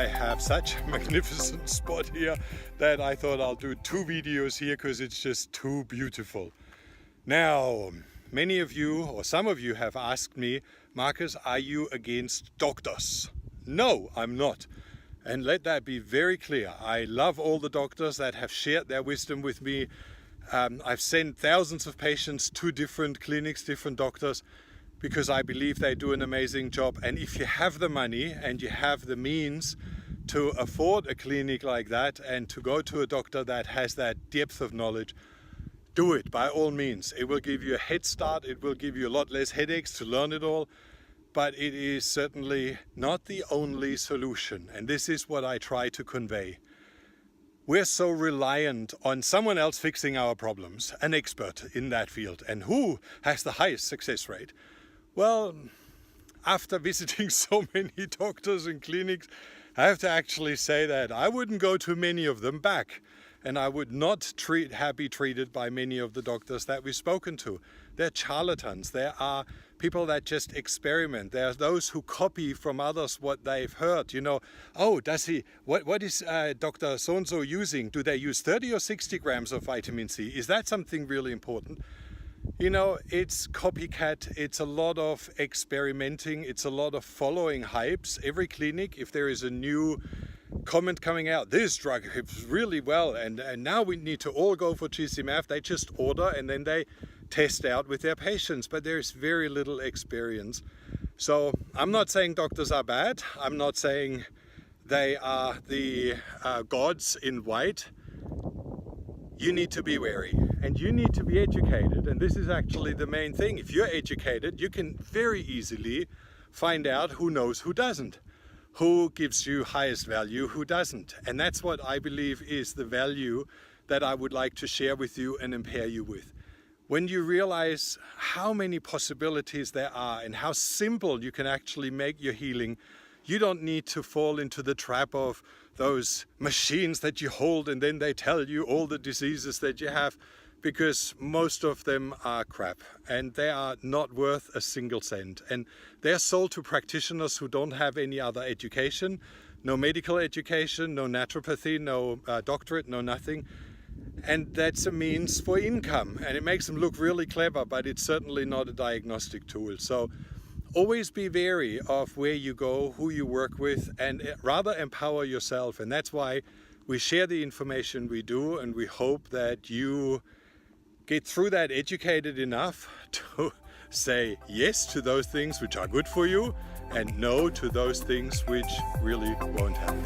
have such a magnificent spot here that I thought I'll do 2 videos here because it's just too beautiful. Now, many of you or some of you have asked me, Marcus, are you against doctors? No, I'm not. And let that be very clear. I love all the doctors that have shared their wisdom with me. I've sent thousands of patients to different clinics, different doctors, because I believe they do an amazing job. And if you have the money and you have the means to afford a clinic like that and to go to a doctor that has that depth of knowledge, do it by all means. It will give you a head start. It will give you a lot less headaches to learn it all. But it is certainly not the only solution. And this is what I try to convey. We're so reliant on someone else fixing our problems, an expert in that field. And who has the highest success rate? Well, after visiting so many doctors and clinics, I have to actually say that I wouldn't go to many of them back. And I would not be treated by many of the doctors that we've spoken to. They're charlatans. There are people that just experiment. There are those who copy from others what they've heard. You know, oh, what is Dr. So-and-so using? Do they use 30 or 60 grams of vitamin C? Is that something really important? You know, it's copycat. It's a lot of experimenting. It's a lot of following hypes. Every clinic, if there is a new comment coming out, this drug helps really well, and now we need to all go for GCMF, they just order and then they test out with their patients, but there's very little experience. So I'm not saying doctors are bad. I'm not saying they are the gods in white. You need to be wary and you need to be educated, and this is actually the main thing. If you're educated, you can very easily find out who knows who doesn't. Who gives you highest value, who doesn't. And that's what I believe is the value that I would like to share with you and impair you with. When you realize how many possibilities there are and how simple you can actually make your healing, you don't need to fall into the trap of those machines that you hold and then they tell you all the diseases that you have, because most of them are crap and they are not worth a single cent. And they're sold to practitioners who don't have any other education, no medical education, no naturopathy, no doctorate, no nothing. And that's a means for income. And it makes them look really clever, but it's certainly not a diagnostic tool. So always be wary of where you go, who you work with, and rather empower yourself. And that's why we share the information we do, and we hope that you get through that educated enough to say yes to those things which are good for you and no to those things which really won't happen.